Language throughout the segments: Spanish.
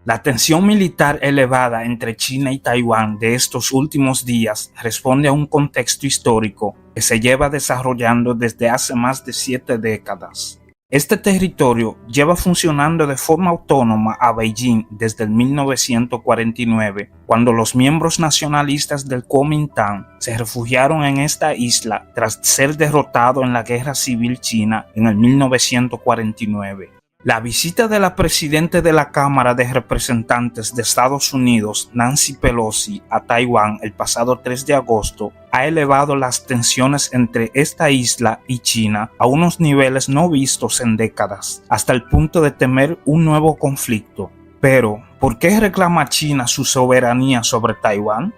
La tensión militar elevada entre China y Taiwán de estos últimos días responde a un contexto histórico que se lleva desarrollando desde hace más de 7 décadas. Este territorio lleva funcionando de forma autónoma a Beijing desde el 1949, cuando los miembros nacionalistas del Kuomintang se refugiaron en esta isla tras ser derrotados en la Guerra Civil China en el 1949. La visita de la presidenta de la Cámara de Representantes de Estados Unidos, Nancy Pelosi, a Taiwán el pasado 3 de agosto ha elevado las tensiones entre esta isla y China a unos niveles no vistos en décadas, hasta el punto de temer un nuevo conflicto. Pero, ¿por qué reclama China su soberanía sobre Taiwán?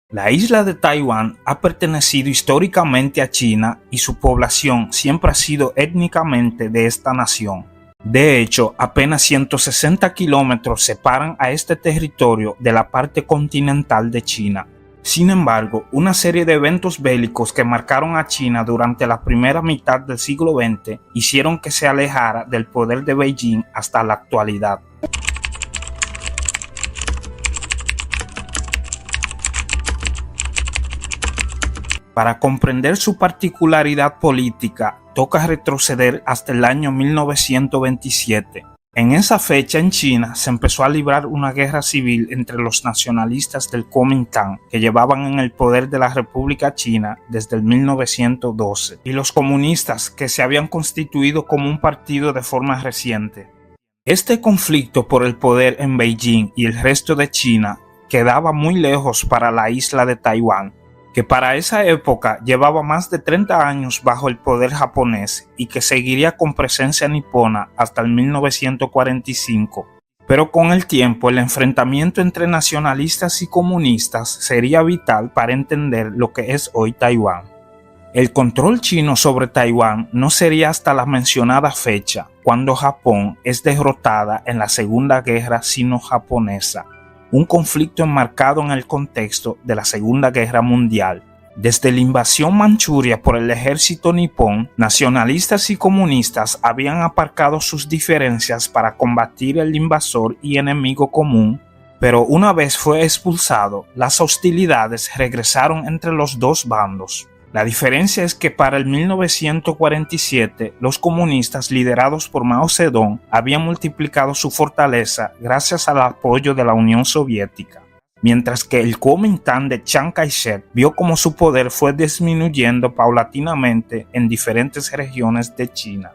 La isla de Taiwán ha pertenecido históricamente a China y su población siempre ha sido étnicamente de esta nación. De hecho, apenas 160 kilómetros separan a este territorio de la parte continental de China. Sin embargo, una serie de eventos bélicos que marcaron a China durante la primera mitad del siglo XX hicieron que se alejara del poder de Beijing hasta la actualidad. Para comprender su particularidad política, toca retroceder hasta el año 1927. En esa fecha en China se empezó a librar una guerra civil entre los nacionalistas del Kuomintang, que llevaban en el poder de la República China desde el 1912, y los comunistas, que se habían constituido como un partido de forma reciente. Este conflicto por el poder en Beijing y el resto de China quedaba muy lejos para la isla de Taiwán, que para esa época llevaba más de 30 años bajo el poder japonés y que seguiría con presencia nipona hasta el 1945. Pero con el tiempo el enfrentamiento entre nacionalistas y comunistas sería vital para entender lo que es hoy Taiwán. El control chino sobre Taiwán no sería hasta la mencionada fecha, cuando Japón es derrotada en la Segunda Guerra Sino-Japonesa, un conflicto enmarcado en el contexto de la Segunda Guerra Mundial. Desde la invasión manchuria por el ejército nipón, nacionalistas y comunistas habían aparcado sus diferencias para combatir el invasor y enemigo común, pero una vez fue expulsado, las hostilidades regresaron entre los dos bandos. La diferencia es que para el 1947 los comunistas liderados por Mao Zedong habían multiplicado su fortaleza gracias al apoyo de la Unión Soviética, mientras que el Kuomintang de Chiang Kai-shek vio como su poder fue disminuyendo paulatinamente en diferentes regiones de China.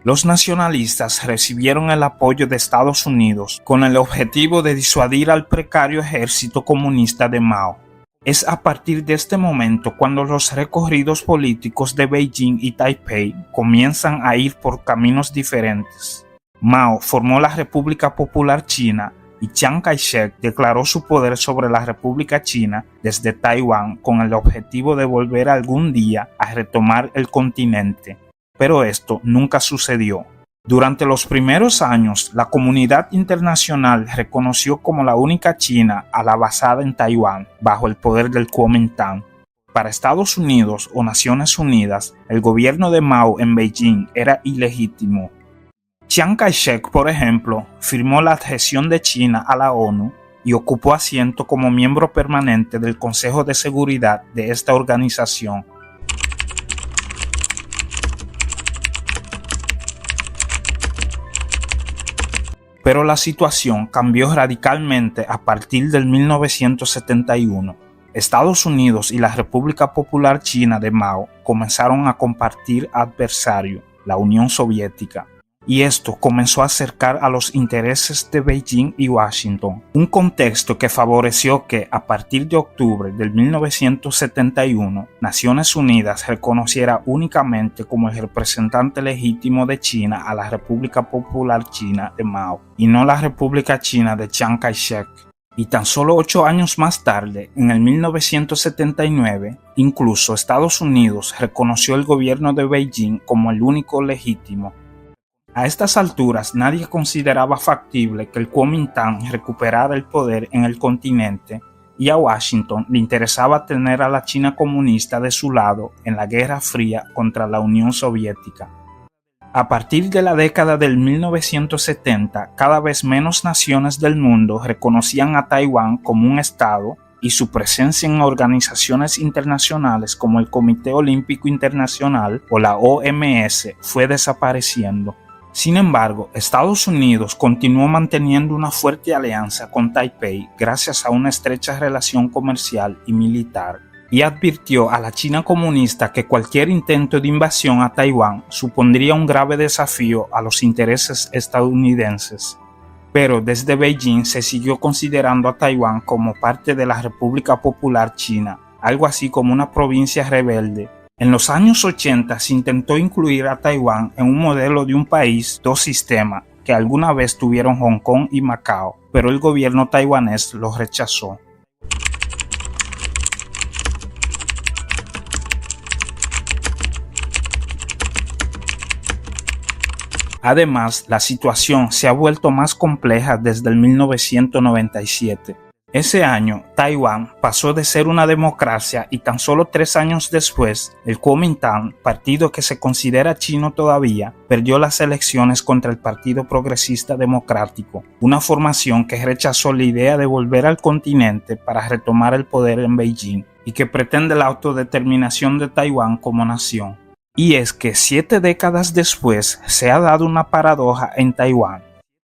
Los nacionalistas recibieron el apoyo de Estados Unidos con el objetivo de disuadir al precario ejército comunista de Mao. Es a partir de este momento cuando los recorridos políticos de Beijing y Taipei comienzan a ir por caminos diferentes. Mao formó la República Popular China y Chiang Kai-shek declaró su poder sobre la República China desde Taiwán con el objetivo de volver algún día a retomar el continente. Pero esto nunca sucedió. Durante los primeros años, la comunidad internacional reconoció como la única China a la basada en Taiwán, bajo el poder del Kuomintang. Para Estados Unidos o Naciones Unidas, el gobierno de Mao en Beijing era ilegítimo. Chiang Kai-shek, por ejemplo, firmó la adhesión de China a la ONU y ocupó asiento como miembro permanente del Consejo de Seguridad de esta organización. Pero la situación cambió radicalmente a partir del 1971. Estados Unidos y la República Popular China de Mao comenzaron a compartir adversario, la Unión Soviética, y esto comenzó a acercar a los intereses de Beijing y Washington, un contexto que favoreció que a partir de octubre del 1971 Naciones Unidas reconociera únicamente como el representante legítimo de China a la República Popular China de Mao y no la República China de Chiang Kai-shek. Y tan solo 8 años más tarde, en el 1979, incluso Estados Unidos reconoció el gobierno de Beijing como el único legítimo. A estas alturas nadie consideraba factible que el Kuomintang recuperara el poder en el continente y a Washington le interesaba tener a la China comunista de su lado en la Guerra Fría contra la Unión Soviética. A partir de la década del 1970, cada vez menos naciones del mundo reconocían a Taiwán como un estado y su presencia en organizaciones internacionales como el Comité Olímpico Internacional o la OMS fue desapareciendo. Sin embargo, Estados Unidos continuó manteniendo una fuerte alianza con Taipei gracias a una estrecha relación comercial y militar, y advirtió a la China comunista que cualquier intento de invasión a Taiwán supondría un grave desafío a los intereses estadounidenses. Pero desde Beijing se siguió considerando a Taiwán como parte de la República Popular China, algo así como una provincia rebelde. En los años 80 se intentó incluir a Taiwán en un modelo de un país, dos sistemas, que alguna vez tuvieron Hong Kong y Macao, pero el gobierno taiwanés lo rechazó. Además, la situación se ha vuelto más compleja desde el 1997. Ese año, Taiwán pasó de ser una democracia y tan solo 3 años después, el Kuomintang, partido que se considera chino todavía, perdió las elecciones contra el Partido Progresista Democrático, una formación que rechazó la idea de volver al continente para retomar el poder en Beijing y que pretende la autodeterminación de Taiwán como nación. Y es que 7 décadas después se ha dado una paradoja en Taiwán.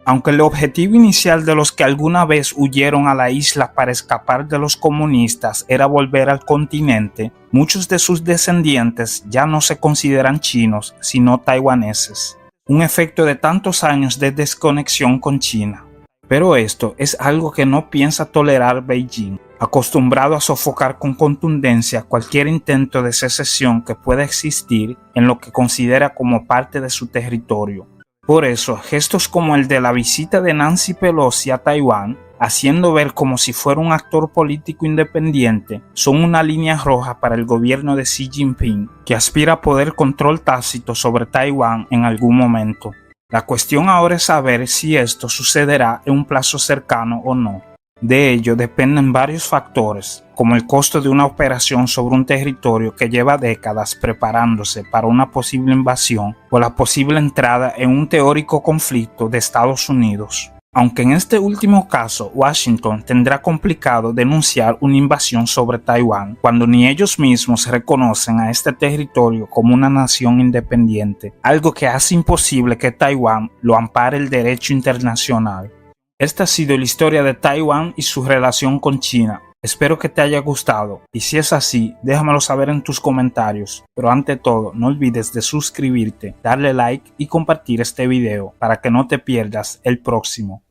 Aunque el objetivo inicial de los que alguna vez huyeron a la isla para escapar de los comunistas era volver al continente, muchos de sus descendientes ya no se consideran chinos, sino taiwaneses. Un efecto de tantos años de desconexión con China. Pero esto es algo que no piensa tolerar Beijing, acostumbrado a sofocar con contundencia cualquier intento de secesión que pueda existir en lo que considera como parte de su territorio. Por eso, gestos como el de la visita de Nancy Pelosi a Taiwán, haciendo ver como si fuera un actor político independiente, son una línea roja para el gobierno de Xi Jinping, que aspira a poder control tácito sobre Taiwán en algún momento. La cuestión ahora es saber si esto sucederá en un plazo cercano o no. De ello dependen varios factores, como el costo de una operación sobre un territorio que lleva décadas preparándose para una posible invasión o la posible entrada en un teórico conflicto de Estados Unidos. Aunque en este último caso Washington tendrá complicado denunciar una invasión sobre Taiwán cuando ni ellos mismos reconocen a este territorio como una nación independiente, algo que hace imposible que Taiwán lo ampare el derecho internacional. Esta ha sido la historia de Taiwán y su relación con China. Espero que te haya gustado y si es así, déjamelo saber en tus comentarios. Pero ante todo, no olvides de suscribirte, darle like y compartir este video para que no te pierdas el próximo.